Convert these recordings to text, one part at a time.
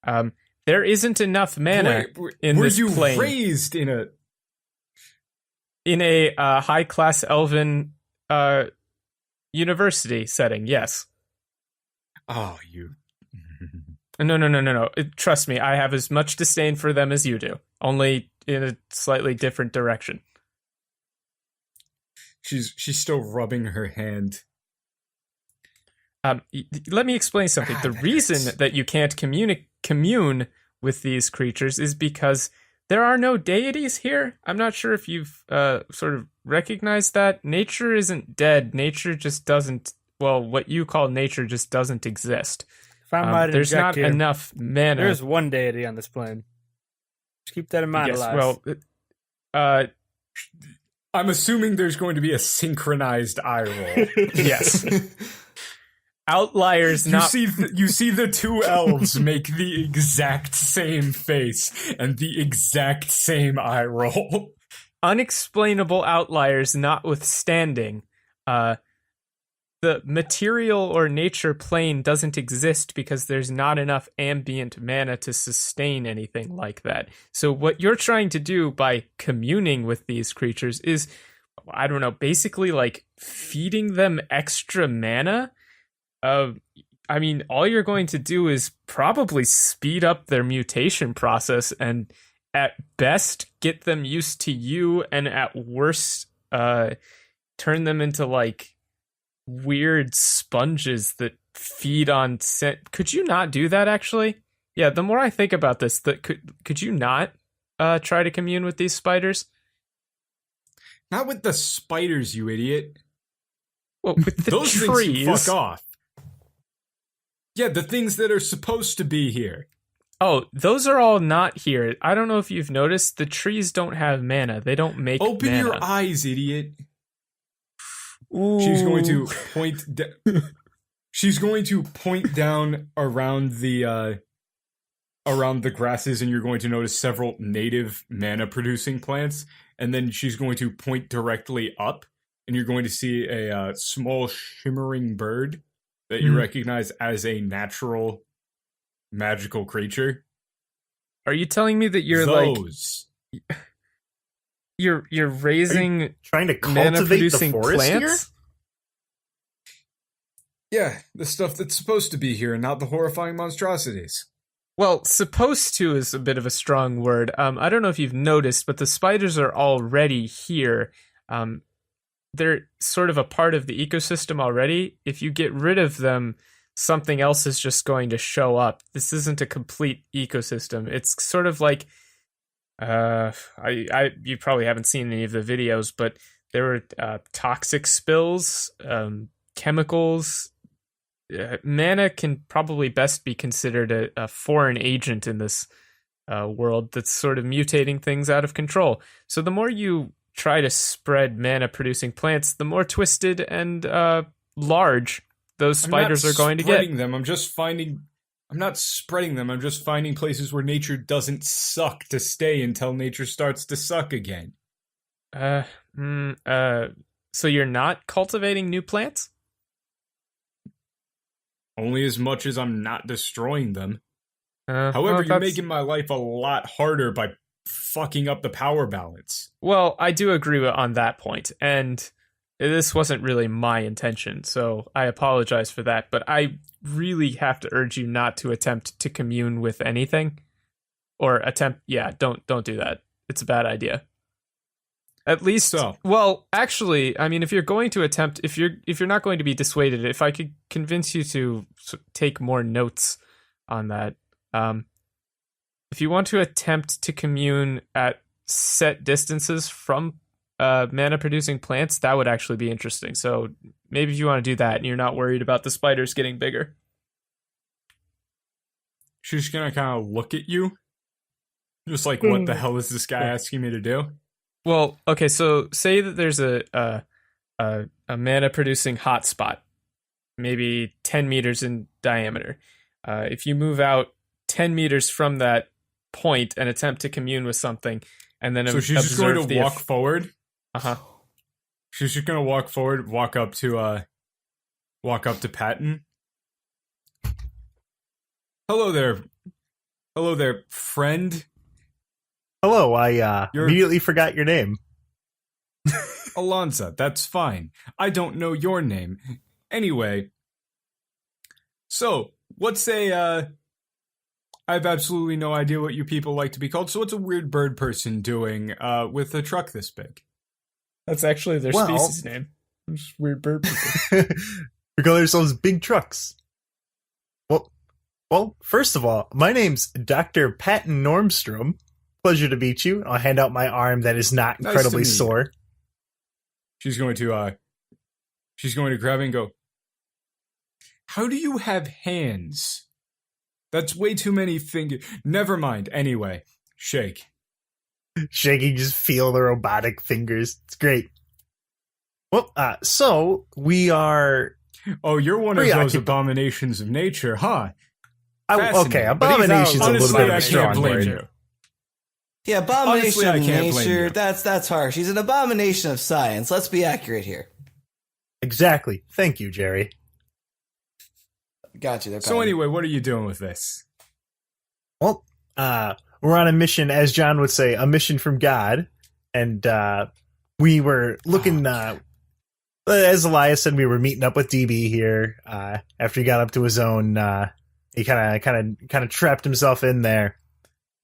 There isn't enough mana in this plane. Were you raised in a high-class elven university setting? Yes. Oh, you... No. Trust me, I have as much disdain for them as you do, only in a slightly different direction. She's still rubbing her hand. Let me explain something. The reason that you can't commune with these creatures is because there are no deities here. I'm not sure if you've sort of recognized that. Nature isn't dead. Nature just doesn't... Well, what you call nature just doesn't exist. There's not enough mana. There's one deity on this plane. Just keep that in mind, Elias. Well, I'm assuming there's going to be a synchronized eye roll. Yes. Outliers not... You see the two elves make the exact same face and the exact same eye roll. Unexplainable outliers notwithstanding, the material or nature plane doesn't exist because there's not enough ambient mana to sustain anything like that. So what you're trying to do by communing with these creatures is, I don't know, basically like feeding them extra mana. I mean, all you're going to do is probably speed up their mutation process and at best get them used to you, and at worst turn them into like weird sponges that feed on scent. Could you not do that, actually? Yeah, the more I think about this, could you not try to commune with these spiders? Not with the spiders, you idiot. Well, with the Those trees. things fuck off. Yeah, the things that are supposed to be here. Oh, those are all not here. I don't know if you've noticed, the trees don't have mana. They don't make Open mana. your eyes, idiot. Ooh. She's going to point. She's going to point down around the grasses, and you're going to notice several native mana-producing plants. And then she's going to point directly up, and you're going to see a small shimmering bird that you recognize as a natural magical creature. Are you telling me that you're you're raising trying to cultivate the forest plants? Here? Yeah, the stuff that's supposed to be here, and not the horrifying monstrosities. Well, supposed to is a bit of a strong word. I don't know if you've noticed, but the spiders are already here. They're sort of a part of the ecosystem already. If you get rid of them, something else is just going to show up. This isn't a complete ecosystem. It's sort of like, you probably haven't seen any of the videos, but there were toxic spills, chemicals. Mana can probably best be considered a foreign agent in this world that's sort of mutating things out of control. So the more you try to spread mana-producing plants, the more twisted and large those spiders are going to get. I'm not spreading them. I'm just finding places where nature doesn't suck to stay until nature starts to suck again. So you're not cultivating new plants? Only as much as I'm not destroying them. However, you're making my life a lot harder by fucking up the power balance. Well, I do agree on that point, and this wasn't really my intention, so I apologize for that, but I really have to urge you not to attempt to commune with anything. Or don't do that. It's a bad idea. At least, so. Well, actually, I mean, if you're going to attempt, if you're not going to be dissuaded, if I could convince you to take more notes on that, if you want to attempt to commune at set distances from mana-producing plants, that would actually be interesting. So maybe if you want to do that and you're not worried about the spiders getting bigger. She's gonna kind of look at you. Just like, what the hell is this guy asking me to do? Well, okay, so say that there's a mana-producing hotspot, maybe 10 meters in diameter. If you move out 10 meters from that point and attempt to commune with something, and then so she's just going to walk forward. She's just going to walk forward, walk up to Patton. Hello there, Hello there, friend. Hello, I You're- immediately forgot your name. Alonza, that's fine. I don't know your name. Anyway, so what's I have absolutely no idea what you people like to be called, so what's a weird bird person doing with a truck this big? That's actually their Well- species name. Just weird bird people. We call ourselves Big Trucks. Well, first of all, my name's Dr. Patton Normstrom. Pleasure to meet you. I'll hand out my arm that is not Nice to incredibly meet you. sore. She's going to grab it and go, how do you have hands? That's way too many fingers. Never mind. Anyway, shake. Shaking, just feel the robotic fingers. It's great. Well, so we are... Oh, you're one of those Preoccupied. abominations of nature, huh? Okay, Fascinating. But he's abomination's a little honestly, bit of I a can't strong blame word. you. Yeah, abomination Honestly, I of can't blame nature, you. that's harsh. He's an abomination of science. Let's be accurate here. Exactly. Thank you, Jerry. Got you there, So Patton. anyway, what are you doing with this? Well, we're on a mission, as John would say, a mission from God. And we were looking, as Elias said, we were meeting up with DB here. After he got up to his own, he kind of trapped himself in there.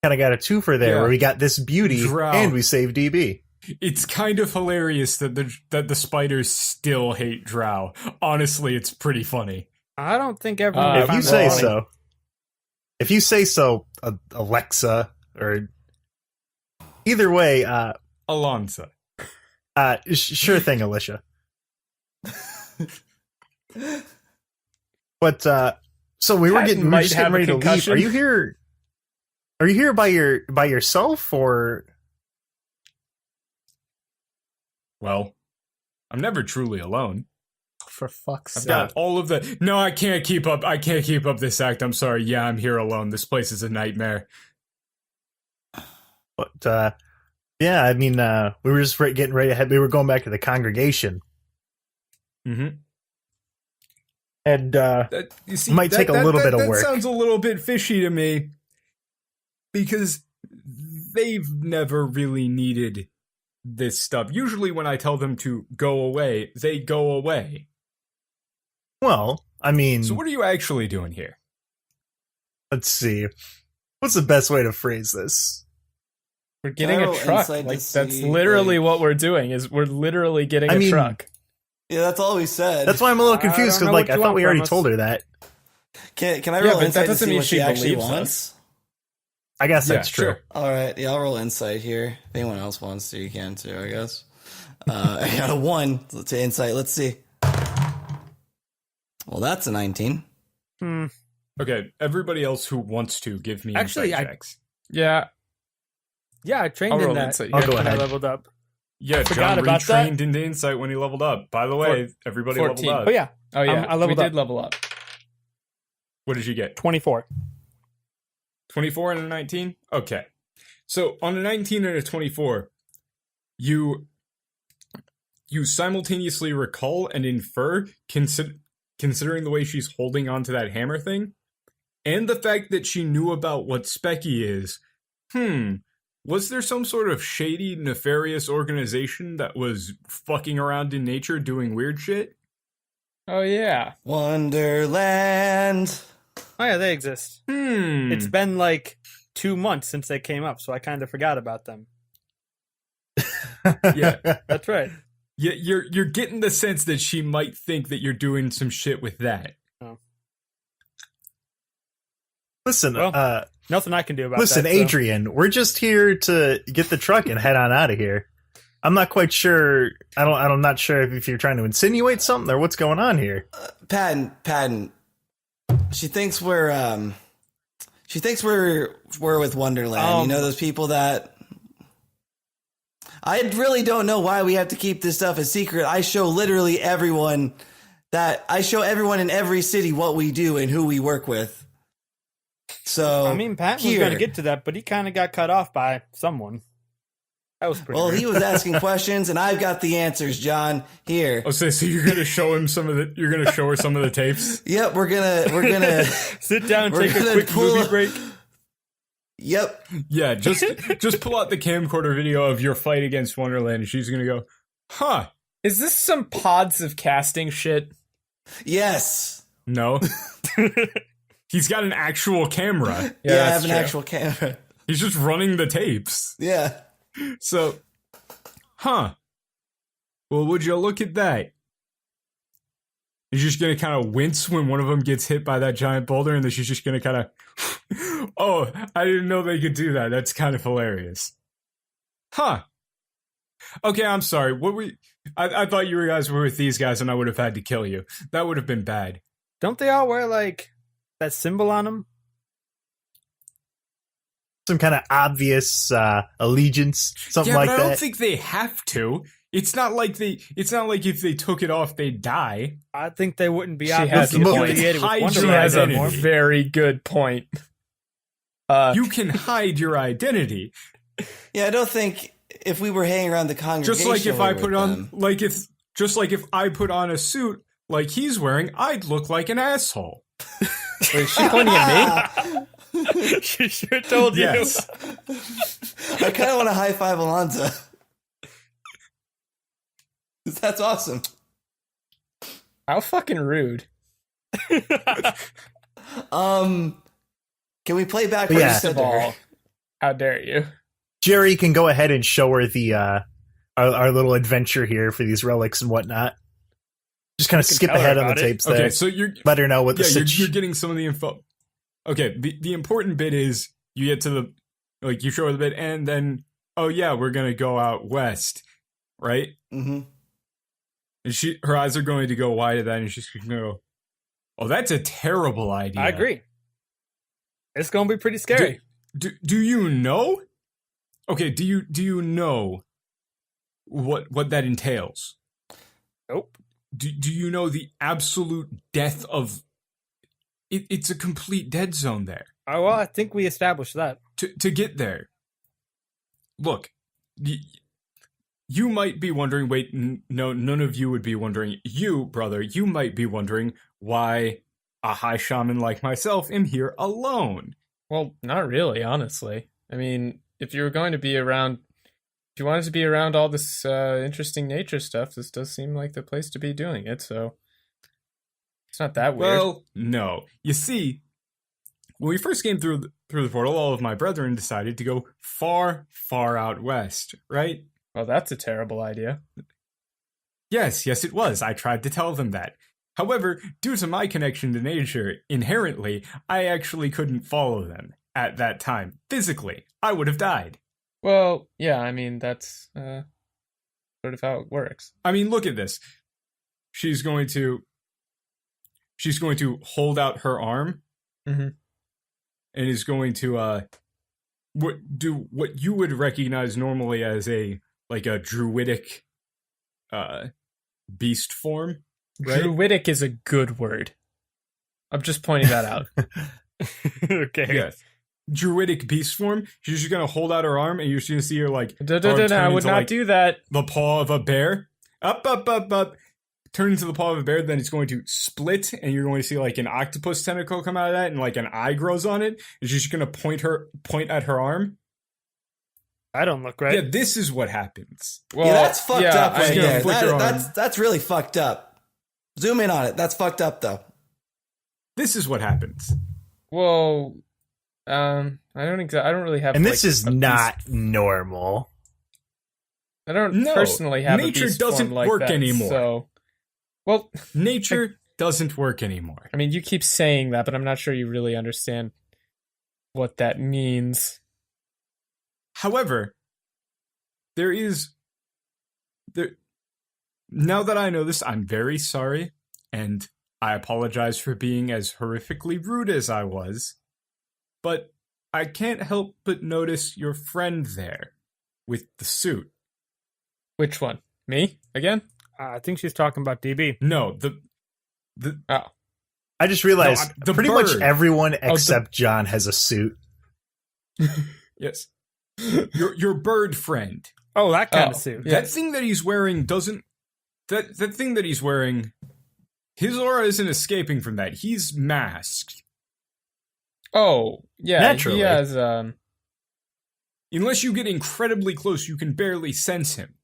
Kind of got a twofer there, Yeah. where we got this beauty Drow. and we saved DB. It's kind of hilarious that the spiders still hate Drow. Honestly, it's pretty funny. I don't think everyone. If If you finds say it funny. so. If you say so, Alexa, or either way, Alonza. sure thing, Alicia. But so we were Patton we were might just have getting a ready to leave. concussion. Are you here? Are you here by yourself, or Well, I'm never truly alone. For fuck's I've sake. got all of the. No, I can't keep up. I can't keep up this act. I'm sorry. Yeah, I'm here alone. This place is a nightmare. but yeah, I mean, we were just getting ready to head. We were going back to the congregation, Mm-hmm. and You see, Might take a little bit of work. That sounds a little bit fishy to me because they've never really needed this stuff. Usually, when I tell them to go away, they go away. well, I mean, So, what are you actually doing here? let's see, what's the best way to phrase this? We're getting Can I a roll truck. insight to Like that's see, literally like- what we're doing. Is we're literally getting I a mean- truck. Yeah, that's all we said. That's why I'm a little I confused don't because, know like, what I you thought want we already from us. told her that. Can I Yeah, roll but that insight to doesn't see mean what she she actually believes wants? us. I guess Yeah, that's true. sure. All right, yeah, I'll roll insight here. If anyone else wants to, you can too, I guess. I got a 1 to insight. Let's see. Well, that's a 19. Okay, everybody else who wants to give me Actually, insight I- checks. Yeah. Yeah, I trained I'll in roll that. insight. I'll go when I ahead. leveled up. Yeah, forgot John about that. retrained into insight when he leveled up. By the way, everybody 14. leveled up. Oh yeah, Oh yeah. I leveled we up. did level up. What did you get? 24. 24 and a 19? Okay. So on a 19 and a 24, you simultaneously recall and infer, considering the way she's holding onto that hammer thing, and the fact that she knew about what Specky is. Was there some sort of shady, nefarious organization that was fucking around in nature doing weird shit? Oh yeah. Wonderland. Oh yeah, they exist. It's been like 2 months since they came up, so I kind of forgot about them. Yeah. That's right. Yeah, you're getting the sense that she might think that you're doing some shit with that. Listen, Well, Nothing I can do about listen, that. so- Adrian, we're just here to get the truck and head on out of here. I'm not quite sure. I'm not sure if you're trying to insinuate something or what's going on here. Patton. She thinks we're with Wonderland. You know those people that. I really don't know why we have to keep this stuff a secret. I show literally everyone in every city what we do and who we work with. So I mean, Patton was going to get to that, but he kind of got cut off by someone. That was pretty. Well, rude. he was asking questions, and I've got the answers, John. Here. Oh, so you're gonna show him you're gonna show her some of the tapes? Yep, we're gonna sit down, we're take a gonna quick pull movie a- break. Yep. Yeah, just pull out the camcorder video of your fight against Wonderland, and she's gonna go, huh? Is this some pods of casting shit? Yes. No. He's got an actual camera. Yeah, I that's have an true. actual camera. He's just running the tapes. Yeah. So, huh? Well, would you look at that? He's just gonna kind of wince when one of them gets hit by that giant boulder, and then she's just gonna kind of, oh, I didn't know they could do that. That's kind of hilarious. Huh? Okay, I'm sorry. I thought you guys were with these guys, and I would have had to kill you. That would have been bad. Don't they all wear like that symbol on them? Some kind of obvious allegiance, something Yeah, like but I that. don't think they have to. It's not like if they took it off, they'd die. I think they wouldn't be She obviously has- affiliated with hide Wonder She your Woman has a anymore. very good point. You can hide your identity. Yeah, I don't think if we were hanging around the congregation, Just like if I put on, them, if I put on a suit like he's wearing, I'd look like an asshole. Wait, is she pointing at me? She sure told you. Yes. I kind of want to high five Alonza. That's awesome. How fucking rude. Can we play back? Yeah. what you First said of to her? all, how dare you? Jerry can go ahead and show her the our little adventure here for these relics and whatnot. Just kind of can skip tell her ahead on the about it. tapes there. Okay, so you're Let her know what the you're getting some of the info. Okay, the important bit is you get to the you show her the bit, and then we're gonna go out west, right? Mm-hmm. And her eyes are going to go wide at that, and she's going to go, "Oh, that's a terrible idea." I agree. It's gonna be pretty scary. Do you know? Okay, do you know what that entails? Nope. Do you know the absolute death of it? It's a complete dead zone there. Oh, well, I think we established that. To get there. Look, you might be wondering. Wait, no, none of you would be wondering. You, brother, you might be wondering why a high shaman like myself am here alone. Well, not really, honestly. I mean, if you were going to be around, if you wanted to be around all this interesting nature stuff, this does seem like the place to be doing it, so it's not that weird. Well, no. You see, when we first came through the portal, all of my brethren decided to go far, far out west, right? Well, that's a terrible idea. Yes, it was. I tried to tell them that. However, due to my connection to nature, inherently, I actually couldn't follow them at that time. Physically, I would have died. Well, yeah, I mean, that's sort of how it works. I mean, look at this. She's going to hold out her arm, Mhm. and is going to do what you would recognize normally as a druidic beast form. Right? Druidic is a good word. I'm just pointing that out. Okay. Yes. Druidic beast form. She's just gonna hold out her arm, and you're just gonna see her arm I would into, not do that. the paw of a bear. Up. Turn into the paw of a bear. Then it's going to split, and you're going to see an octopus tentacle come out of that, and an eye grows on it. And she's just gonna point at her arm. I don't look right. Yeah, this is what happens. Well, Yeah, that's fucked up I right gonna there. flick her That's really fucked up. Zoom in on it. That's fucked up, though. This is what happens. Well, I don't really have. And this is a not beast- normal. I don't No, personally have nature a beast doesn't form like work that, anymore. So, well, Nature doesn't work anymore. I mean, you keep saying that, but I'm not sure you really understand what that means. However, now that I know this, I'm very sorry, and I apologize for being as horrifically rude as I was, but I can't help but notice your friend there with the suit. Which one? Me again? I think she's talking about DB. No, the Oh, I just realized the pretty much bird. everyone except John has a suit. yes, your bird friend. Oh, that kind Oh, of suit. yeah. That thing that he's wearing doesn't. That thing that he's wearing, his aura isn't escaping from that. He's masked. oh, yeah. Naturally. He has unless you get incredibly close, you can barely sense him.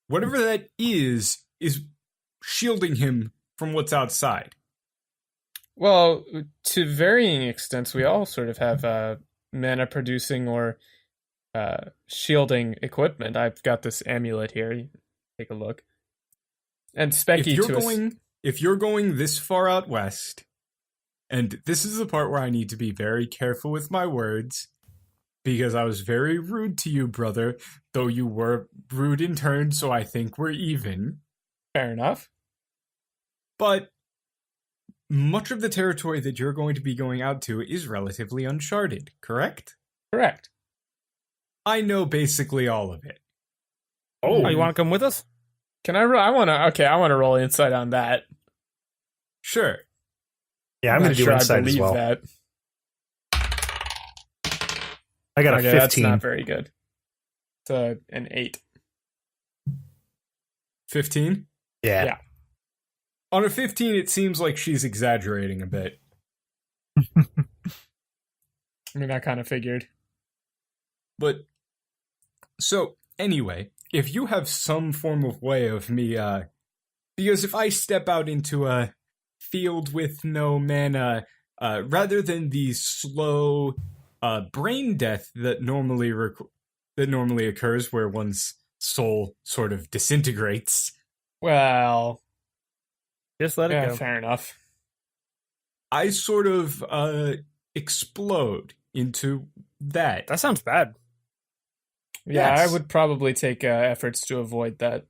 Whatever that is shielding him from what's outside. Well, to varying extents, we all sort of have mana producing or shielding equipment. I've got this amulet here. You can take a look. And Specky if you're going this far out west, and this is the part where I need to be very careful with my words, because I was very rude to you, brother, though you were rude in turn, so I think we're even. Fair enough. But much of the territory that you're going to be going out to is relatively uncharted, correct? Correct. I know basically all of it. Oh, you want to come with us? Can I want to roll insight on that. Sure. Yeah, I'm going to do insight as well. That. I got a 15. That's not very good. It's an 8. 15? Yeah. On a 15, it seems like she's exaggerating a bit. I mean, I kind of figured. But, so, anyway, if you have some form of way of me, because if I step out into a field with no mana, rather than the slow brain death that normally occurs where one's soul sort of disintegrates. Well, just let it go. Fair enough. I sort of explode into that. That sounds bad. Yeah, Yes. I would probably take efforts to avoid that.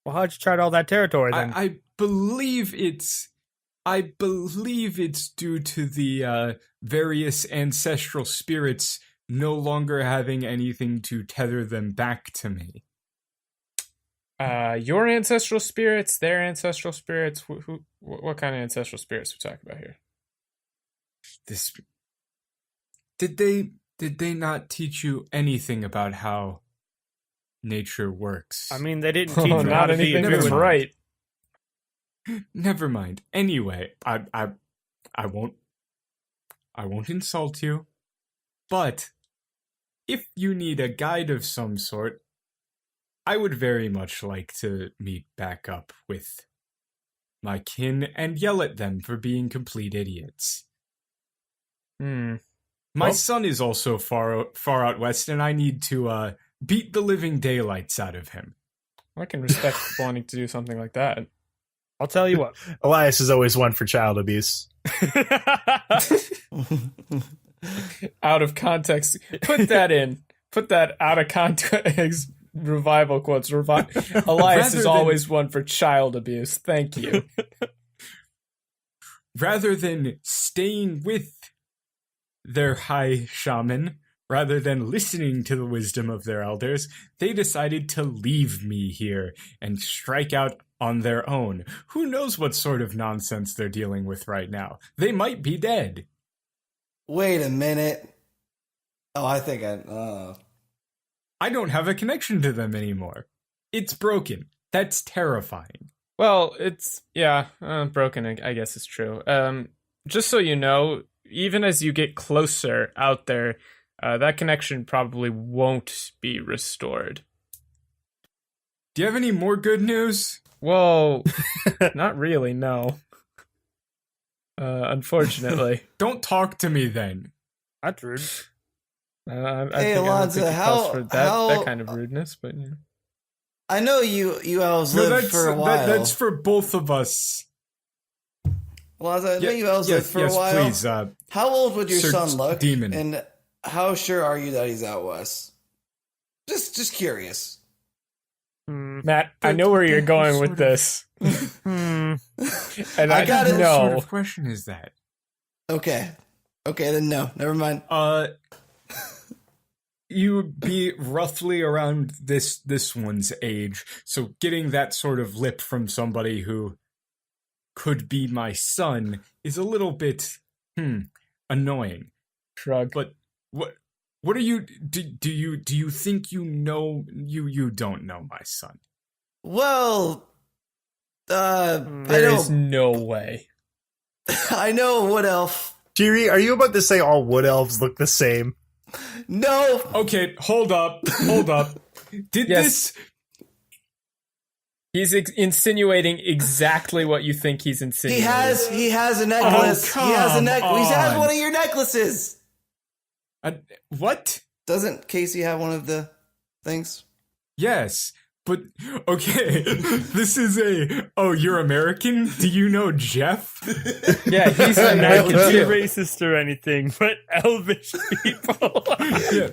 Well, how'd you chart all that territory then? I believe it's due to the various ancestral spirits no longer having anything to tether them back to me. Your ancestral spirits, their ancestral spirits. What kind of ancestral spirits we talking about here? Did they not teach you anything about how nature works? I mean, they didn't teach you Not how to be a anything druid. that's right. Never mind. Anyway, I won't insult you. But if you need a guide of some sort, I would very much like to meet back up with my kin and yell at them for being complete idiots. My son is also far out west, and I need to beat the living daylights out of him. I can respect wanting to do something like that. I'll tell you what. Elias is always one for child abuse. Out of context. Put that in. Put that out of context. Revival quotes. Elias is always one for child abuse. Thank you. Rather than staying with their high shaman, rather than listening to the wisdom of their elders, they decided to leave me here and strike out on their own. Who knows what sort of nonsense they're dealing with right now? They might be dead. Wait a minute. Oh, I think I don't have a connection to them anymore. It's broken. That's terrifying. Well, it's broken. I guess it's true. Just so you know, even as you get closer out there, that connection probably won't be restored. Do you have any more good news? Well, not really. No. Unfortunately. Don't talk to me then. That's rude. Hey, Alonza, that kind of rudeness, but yeah. I know you elves lived for a while. That's for both of us. Alonza, I know you elves lived for a while. Please, how old would your Sir son look? Demon. And how sure are you that he's out west? Just curious. Matt, I know where you're going with this. And I got it. What sort of question is that? Okay, then no, never mind. You would be roughly around this one's age, so getting that sort of lip from somebody who could be my son is a little bit annoying. Shrug. But what are you do you think you know you don't know my son? Well, there is no way. I know a wood elf. Jiri, are you about to say all wood elves look the same? No. Okay, hold up. Did Yes. this? He's insinuating exactly what you think he's insinuating. He has a necklace. Oh, he has a come necklace. He has on. one of your necklaces. What? Doesn't Casey have one of the things? Yes, but okay. This is you're American? Do you know Jeff? Yeah, he's I'm not American to be too. racist or anything, but elvish people. Yeah.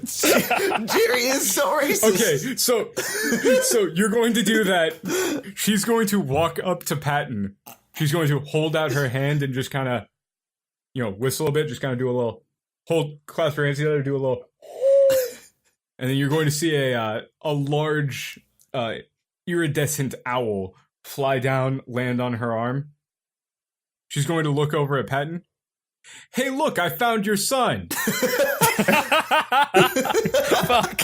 Jerry is so racist. Okay, so you're going to do that. She's going to walk up to Patton. She's going to hold out her hand and just kind of, whistle a bit. Just kind of do a little clasp her hands together, do a little, and then you're going to see a large iridescent owl fly down, land on her arm. She's going to look over at Patton. Hey, look, I found your son. Fuck.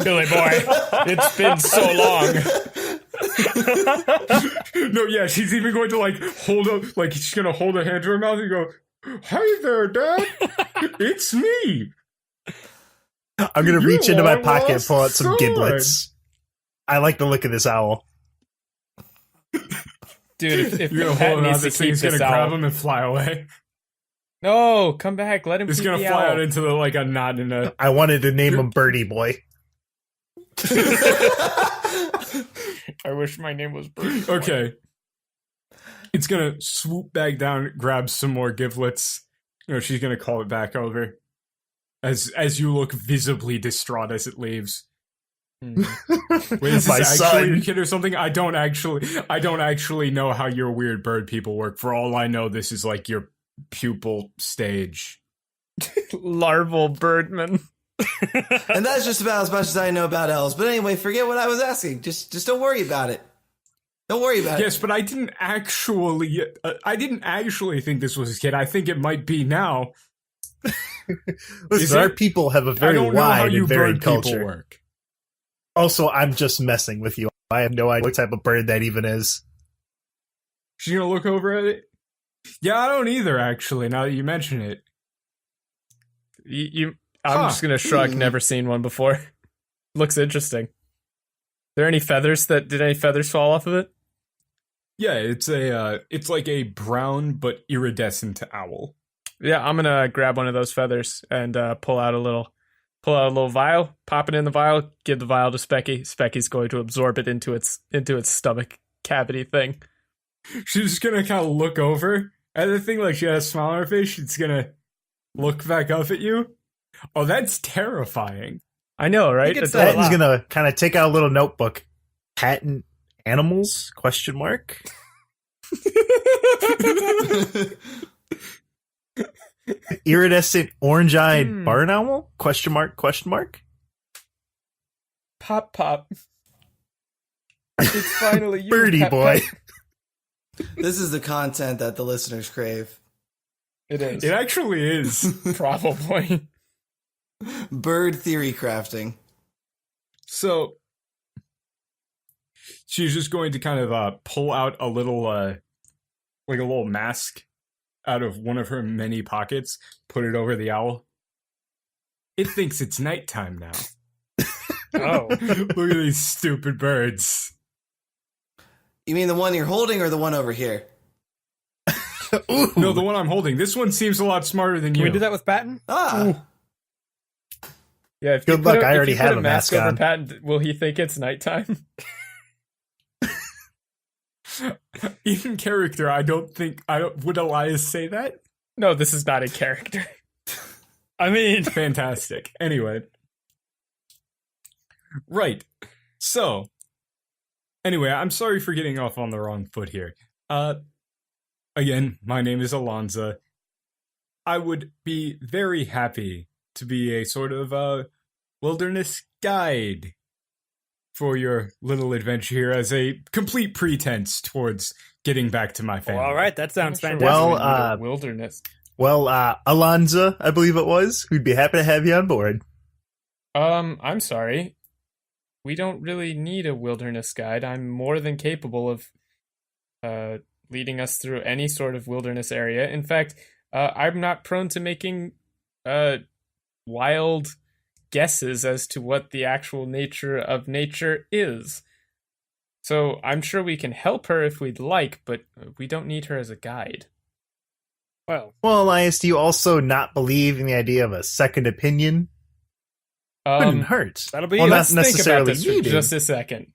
Billy boy, it's been so long. No, yeah, she's even going to hold up, she's going to hold a hand to her mouth and go, "Hey there, Dad, it's me." I'm gonna reach into my pocket and lost pull out some son. giblets. I like the look of this owl. Dude, if You're going to Pat hold him out, needs to this keep thing's going this to grab out. him and fly away. No, come back. Let him It's keep going the to fly owl. out into a knot in a... I wanted to name him Birdie Boy. I wish my name was Bruce. Okay. It's going to swoop back down, grab some more giblets. She's going to call it back over. As you look visibly distraught as it leaves. Wait, is My this actually son. your kid or something? I don't actually know how your weird bird people work. For all I know, this is your pupil stage. Larval birdman. And that's just about as much as I know about elves. But anyway, forget what I was asking. Just don't worry about it. Don't worry about Yes, it. but I didn't actually think this was his kid. I think it might be now. Listen, our people have a I very don't know how wide you and varied bird people culture. work. Also, I'm just messing with you. I have no idea what type of bird that even is. She's gonna look over at it. Yeah, I don't either. Actually, now that you mention it, I'm Huh. just gonna shrug. Never seen one before. Looks interesting. There any feathers did any feathers fall off of it? yeah, it's like a brown but iridescent owl. Yeah, I'm gonna grab one of those feathers and pull out a little vial, pop it in the vial, give the vial to Specky. Specky's going to absorb it into its stomach cavity thing. She's just gonna kind of look over at the thing, she has a smile on her face. She's gonna look back up at you. Oh, that's terrifying. I know, right? think it's Adult- Patton's gonna kind of take out a little notebook. Patent animals? Question mark. Iridescent orange-eyed barn owl? Question mark? Question mark. Pop. It's finally you, Birdie Pep, boy. Pep. This is the content that the listeners crave. It is. It actually is. Probably. Bird theory crafting. So she's just going to kind of pull out a little a little mask out of one of her many pockets, put it over the owl. It thinks it's nighttime now. Oh. Look at these stupid birds. You mean the one you're holding or the one over here? Ooh. No, the one I'm holding. This one seems a lot smarter than Can you. we do that with Patton? Ah. Yeah. If Good you luck, put I already if you have put a mask mask over on. Patton, will he think it's nighttime? In character, would Elias say that? No, this is not a character. I mean, Fantastic. Anyway. Right. So, anyway, I'm sorry for getting off on the wrong foot here. Again, my name is Alonza. I would be very happy to be a sort of wilderness guide for your little adventure here as a complete pretense towards getting back to my family. all right, that sounds I'm not fantastic. sure Well, why we need a wilderness. Well, Alonza, I believe it was. We'd be happy to have you on board. I'm sorry. We don't really need a wilderness guide. I'm more than capable of leading us through any sort of wilderness area. In fact, I'm not prone to making wild guesses as to what the actual nature of nature is. So I'm sure we can help her if we'd like, but we don't need her as a guide. Well, Elias, do you also not believe in the idea of a second opinion? Couldn't hurt. that'll be Well, you. not Let's think about necessarily this for needed. just a second.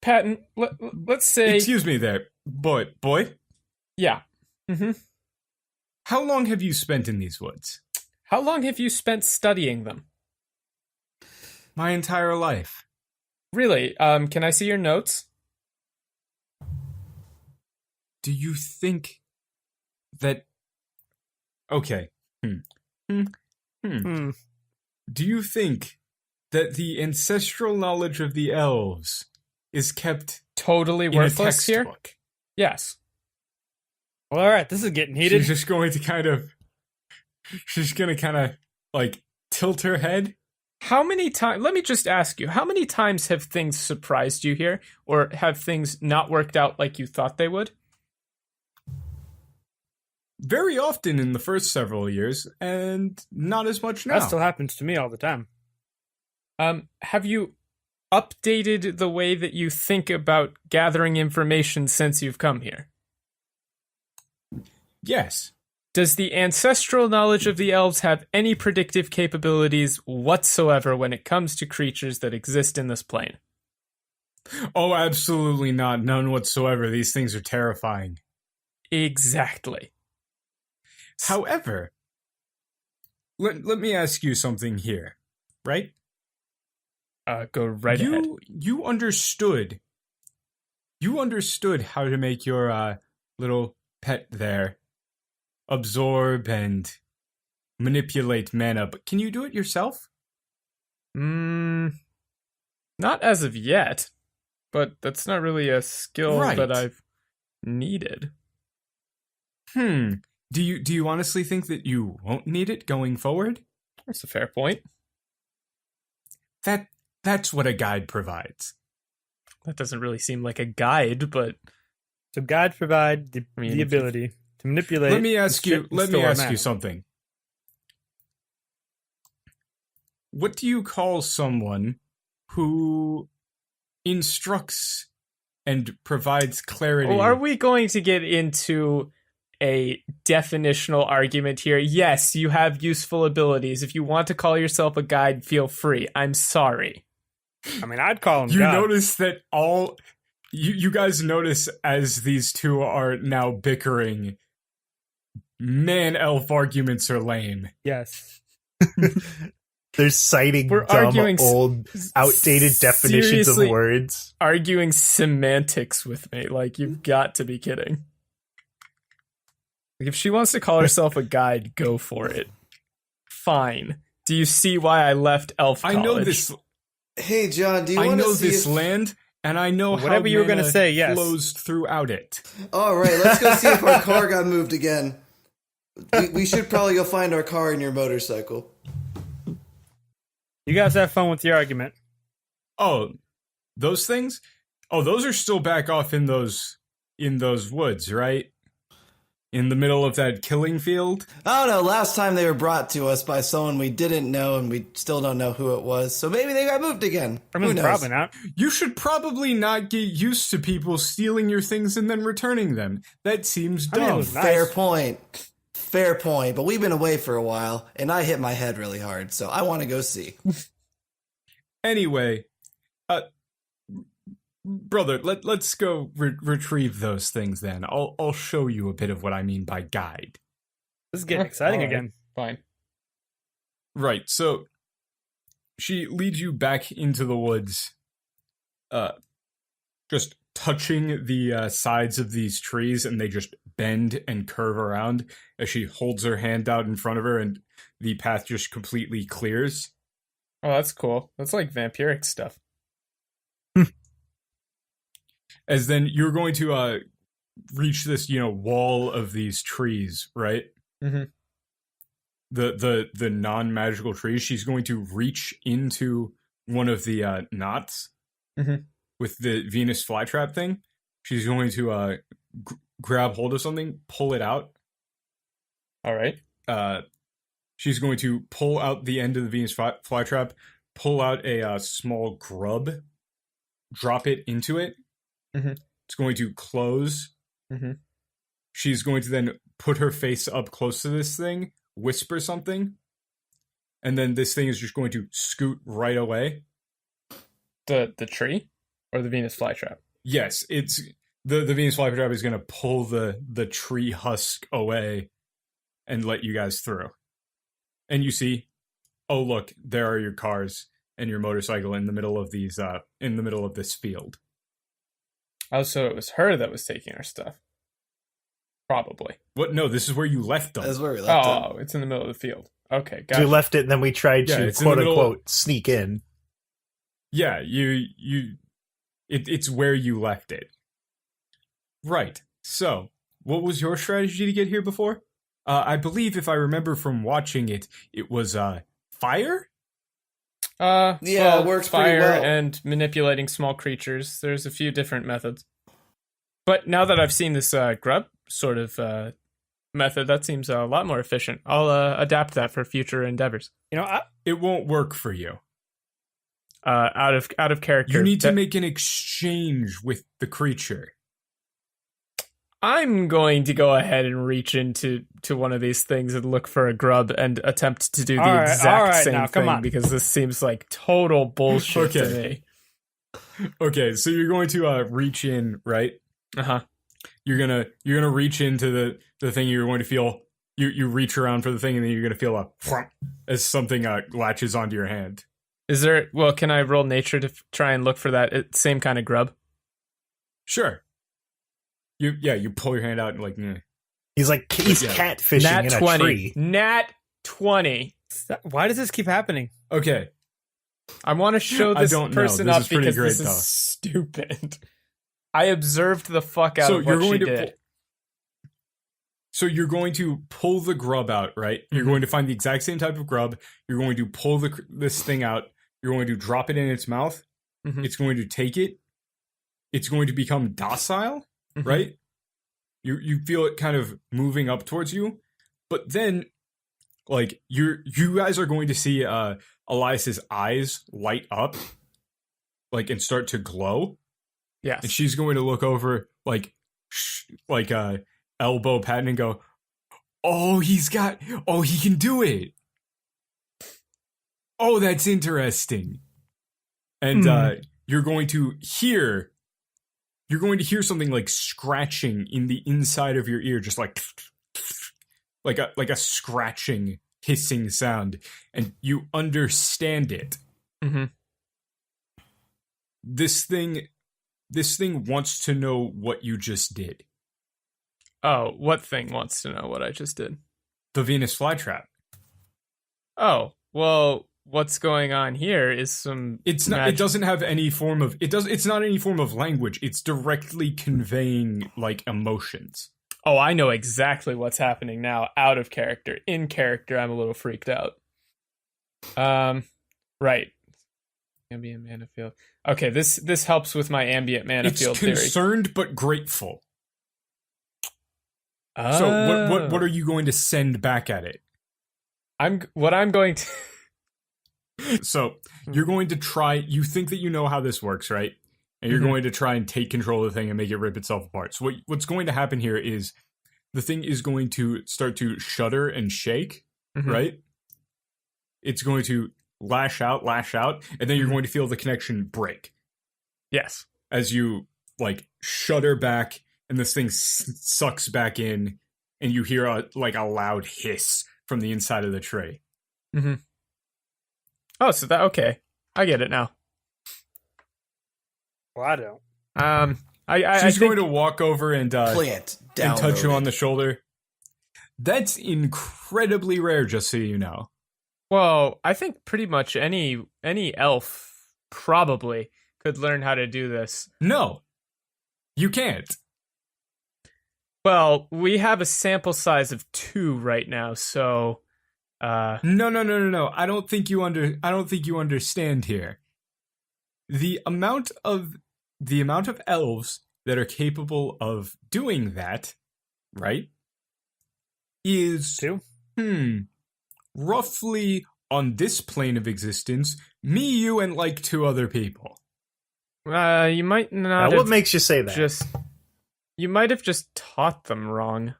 Patton, let's say... Excuse me there, boy. Yeah. Mm-hmm. How long have you spent in these woods? How long have you spent studying them? My entire life. Really? Can I see your notes? Do you think that... Okay. Hmm. Do you think that the ancestral knowledge of the elves is kept Totally in a worthless here? textbook? Yes. Well, all right. This is getting heated. She's just going to kind of... She's going to kind of, like, tilt her head. How many times... Let me just ask you, how many times have things surprised you here? Or have things not worked out like you thought they would? Very often in the first several years, and not as much now. That still happens to me all the time. Have you updated the way that you think about gathering information since you've come here? Yes. Does the ancestral knowledge of the elves have any predictive capabilities whatsoever when it comes to creatures that exist in this plane? Oh, absolutely not. None whatsoever. These things are terrifying. Exactly. However, let me ask you something here, right? Go right ahead. You understood how to make your little pet there absorb and manipulate mana, but can you do it yourself? Not as of yet, but that's not really a skill Right. that I've needed. Do you honestly think that you won't need it going forward? That's a fair point. That's what a guide provides. That doesn't really seem like a guide, but So guides provide the I mean, ability to manipulate. Let me ask you store mana. something. What do you call someone who instructs and provides clarity? are we going to get into a definitional argument here? Yes, you have useful abilities. If you want to call yourself a guide, feel free. I'm sorry. I mean, I'd call him You God. notice that you guys notice as these two are now bickering, man, elf arguments are lame. Yes. They're citing We're dumb, arguing old, outdated definitions of seriously words. arguing semantics with me. Like, you've got to be kidding. Like, if she wants to call herself a guide, go for it. Fine. Do you see why I left elf college? I know this. Hey, John, do you I want know to see this if... land, and I know Whatever how you were gonna mana say, yes. flows throughout it. All right, let's go see if our car got moved again. We should probably go find our car and your motorcycle. You guys have fun with your argument. Oh, those things? Oh, those are still back off in those woods, right? In the middle of that killing field? I don't know. Last time they were brought to us by someone we didn't know, and we still don't know who it was. So maybe they got moved again. I Who mean, knows? probably not. You should probably not get used to people stealing your things and then returning them. That seems I mean, it dumb. was nice. Fair point. Fair point. But we've been away for a while, and I hit my head really hard, so I want to go see. Anyway, brother, let's go retrieve those things then. I'll show you a bit of what I mean by guide. This is getting exciting Alright. again. Fine. Right, so she leads you back into the woods, just touching the sides of these trees, and they just bend and curve around as she holds her hand out in front of her, and the path just completely clears. Oh, that's cool. That's like vampiric stuff. As then you're going to reach this, wall of these trees, right? Mm-hmm. The non-magical trees. She's going to reach into one of the knots Mhm. with the Venus flytrap thing. She's going to grab hold of something, pull it out, All right. she's going to pull out the end of the Venus flytrap, pull out a small grub, drop it into it. Mm-hmm. It's going to close. Mm-hmm. She's going to then put her face up close to this thing, whisper something, and then this thing is just going to scoot right away. The tree or the Venus flytrap? Yes, it's the Venus flytrap is going to pull the tree husk away and let you guys through. And you see, oh look, there are your cars and your motorcycle in the middle of these in the middle of this field. Oh, so it was her that was taking our stuff. Probably. What? No, this is where you left them. That's where we left Oh, it's in the middle of the field. Okay, So gotcha. we left it, and then we tried Yeah, to it's in the quote middle- unquote sneak in. Yeah, it's where you left it. Right. So, what was your strategy to get here before? I believe if I remember from watching it, it was fire? Yeah, well, it works pretty fire well. and manipulating small creatures. There's a few different methods. But now that I've seen this grub sort of method, that seems a lot more efficient. I'll adapt that for future endeavors. It won't work for you. Out of character. You need to make an exchange with the creature. I'm going to go ahead and reach into one of these things and look for a grub and attempt to do the All right, exact same now, thing come on. because this seems like total bullshit to Okay. me. Okay, so you're going to reach in, right? Uh-huh. You're gonna reach into the thing. You're going to feel you reach around for the thing, and then you're gonna feel a thwomp as something latches onto your hand. Is there? Well, can I roll nature to try and look for that same kind of grub? Sure. You pull your hand out and like. He's Yeah. catfishing Nat in a 20. tree. Nat 20. Why does this keep happening? Okay. I want to show I this don't know. person This up is pretty because great, this is though. stupid. I observed the fuck out So of you're what she going to did. So you're going to pull the grub out, right? You're Mhm. going to find the exact same type of grub. You're going to pull this thing out. You're going to drop it in its mouth. Mhm. It's going to take it. It's going to become docile, Mhm. right? You feel it kind of moving up towards you, but then, like you guys are going to see Elias's eyes light up, like and start to glow, Yes. and she's going to look over elbow Patton and go, oh, he can do it. Oh, that's interesting. And you're going to hear something like scratching in the inside of your ear, just like a scratching, hissing sound, and you understand it. Mm-hmm. This thing wants to know what you just did. Oh, what thing wants to know what I just did? The Venus flytrap. Oh, well, what's going on here is some. It's not. It doesn't have any form of. It's not any form of language. It's directly conveying like emotions. Oh, I know exactly what's happening now. Out of character, in character, I'm a little freaked out. Right. Ambient mana field. Okay, this helps with my ambient mana It's field theory. concerned but grateful. So what are you going to send back at it? I'm going to. So you're going to try. You think that you know how this works, right? And you're Mhm. going to try and take control of the thing and make it rip itself apart. So what's going to happen here is the thing is going to start to shudder and shake, Mhm. right? It's going to lash out, and then you're going to feel the connection break Yes. as you like shudder back, and this thing sucks back in, and you hear a loud hiss from the inside of the tray. Mm-hmm. Oh, so that okay. I get it now. Well, I don't. I She's think, going to walk over and Plant down. and touch you on the shoulder. That's incredibly rare, just so you know. Well, I think pretty much any elf probably could learn how to do this. No, you can't. Well, we have a sample size of 2 right now, so No. I don't think you understand here. The amount of elves that are capable of doing that, right, is 2? roughly on this plane of existence, me, you, and like 2 other people. You might not. What makes you say that? You might have just taught them wrong.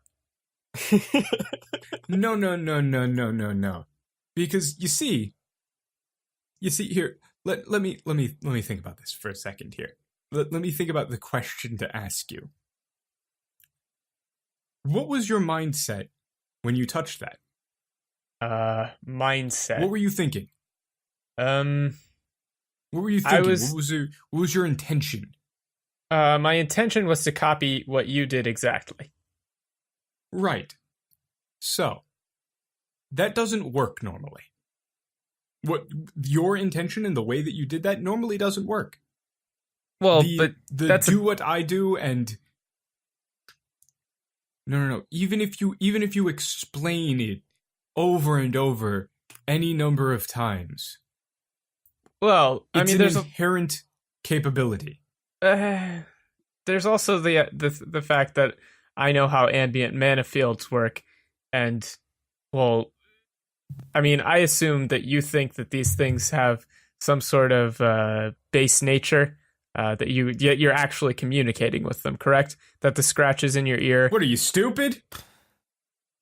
No. Because you see here. Let me think about this for a second here. Let me think about the question to ask you. What was your mindset when you touched that? Mindset. What were you thinking? Um, What were you thinking? What was your intention? My intention was to copy what you did exactly. Right. So, that doesn't work normally. What your intention and the way that you did that normally doesn't work. Well, The that's do what I do and no. Even if you explain it over and over any number of times, well, I it's mean, an there's inherent capability. there's also the fact that I know how ambient mana fields work, and well, I mean, I assume that you think that these things have some sort of base nature, that you're actually communicating with them, correct? That the scratches in your ear. What are you, stupid?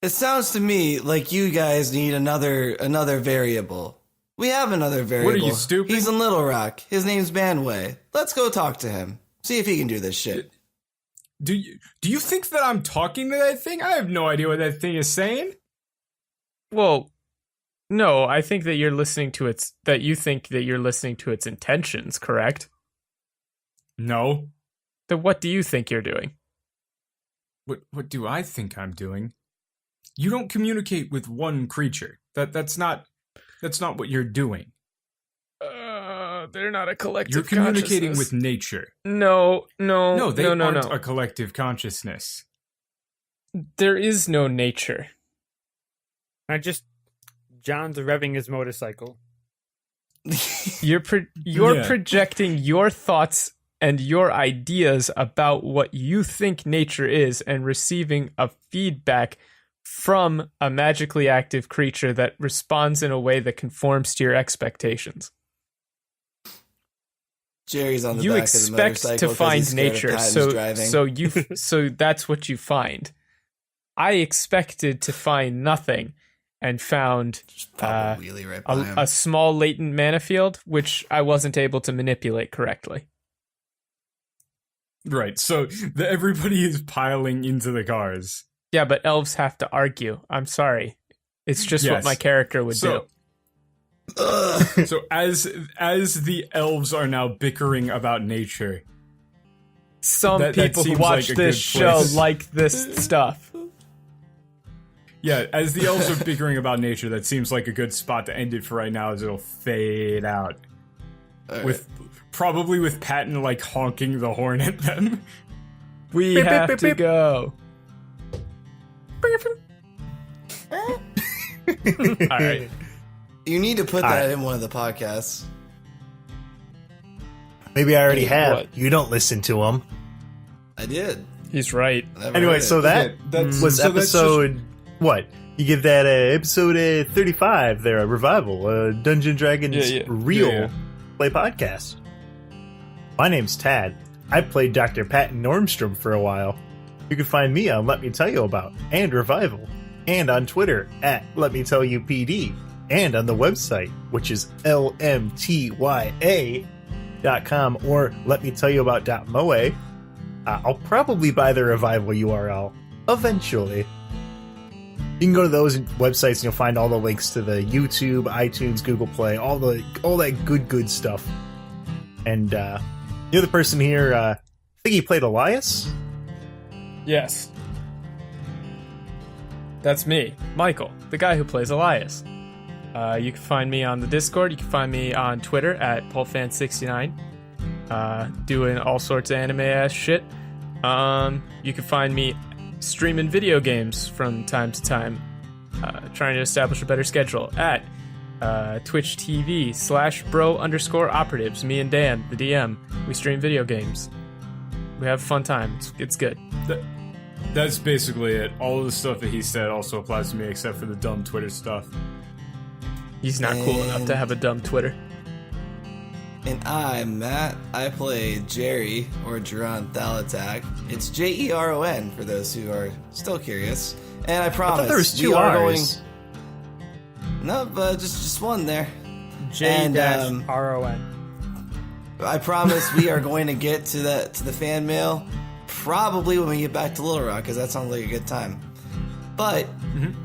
It sounds to me like you guys need another variable. We have another variable. What are you, stupid? He's in Little Rock. His name's Manway. Let's go talk to him. See if he can do this shit. Do you think that I'm talking to that thing? I have no idea what that thing is saying. Well, no, I think that you think that you're listening to its intentions, correct? No. Then what do you think you're doing? What do I think I'm doing? You don't communicate with one creature. That's not what you're doing. They're not a collective. You're communicating with nature. No, They aren't a collective consciousness. There is no nature. John's revving his motorcycle. You're projecting your thoughts and your ideas about what you think nature is and receiving a feedback from a magically active creature that responds in a way that conforms to your expectations. Jerry's on the You back of the expect motorcycle to 'cause find he's scared of nature, Patton's driving. so that's what you find. I expected to find nothing and found Just pop a wheelie right by him. a small latent mana field, which I wasn't able to manipulate correctly. Right. So everybody is piling into the cars. Yeah, but elves have to argue. I'm sorry. It's just what Yes. my character would do. So as the elves are now bickering about nature, Some that people who seems watch like a this good show place. like this stuff. yeah, as the elves are bickering about nature, that seems like a good spot to end it for right now, as it'll fade out. With probably with Patton like honking the horn at them. We Beep, have beep, to beep. go. All right. You need to put All that right. in one of the podcasts. Maybe I already have. What? You don't listen to them. I did. He's right. I never Anyway, heard so it. that that's- was so that's episode what? You give that episode 35 there, a revival, Dungeon Dragons Yeah. real Yeah. play podcast. My name's Tad. I played Dr. Patton Normstrom for a while. You can find me on Let Me Tell You About and Revival, and on Twitter at Let Me Tell You PD, and on the website, which is lmtya.com or letmetellyyouabout.moe. I'll probably buy the Revival URL eventually. You can go to those websites and you'll find all the links to the YouTube, iTunes, Google Play, all that good stuff. And the other person here, I think he played Elias. Yes. That's me, Michael, the guy who plays Elias. You can find me on the Discord. You can find me on Twitter at PulFan69, doing all sorts of anime-ass shit. You can find me streaming video games from time to time, trying to establish a better schedule at Twitch TV/bro_operatives. Me and Dan, the DM, we stream video games. We have a fun time. It's good. That's basically it. All of the stuff that he said also applies to me, except for the dumb Twitter stuff. He's not cool enough to have a dumb Twitter. And I'm Matt. I play Jerry, or Jeron Thalatak. It's Jeron for those who are still curious. And I promise, thought there was two we are R's. No, but just one there. J-R-O-N. I promise we are going to get to the fan mail probably when we get back to Little Rock, because that sounds like a good time. But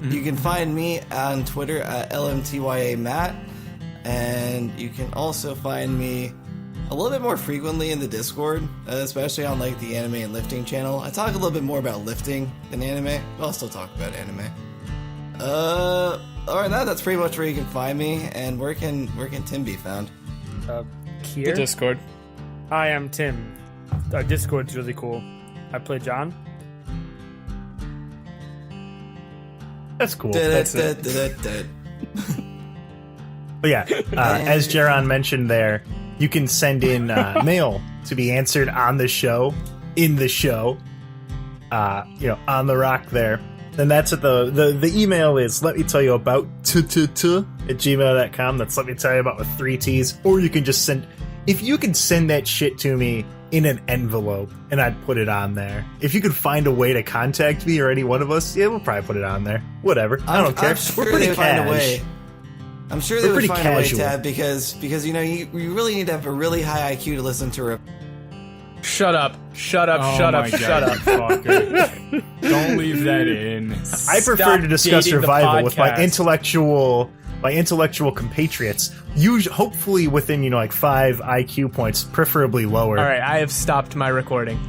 you can find me on Twitter at LMTYAMatt, and you can also find me a little bit more frequently in the Discord, especially on like the anime and lifting channel. I talk a little bit more about lifting than anime, but I'll still talk about anime. Other than that, that's pretty much where you can find me. And where can Tim be found? Here? The Discord. I am Tim. Our Discord's really cool. I play John. That's cool. That's it. But yeah, as Jeron mentioned there, you can send in mail to be answered on the show, in the show, on the rock there. And that's at the email is let me tell you about @gmail.com. That's let me tell you about with 3 T's. Or you can just send, if you can send that shit to me in an envelope and I'd put it on there. If you could find a way to contact me or any one of us, yeah, we'll probably put it on there. Whatever. I don't care. I'm sure We're pretty they find a cash. way. I'm sure they We're would pretty find a way casual. to have, because you really need to have a really high IQ to listen to Shut up. Shut up. Oh Shut my up. God, Shut up. fucker. Don't leave that in. I prefer Stop to discuss dating the survival with my podcast. intellectual compatriots. Hopefully within 5 IQ points, preferably lower. All right, I have stopped my recording.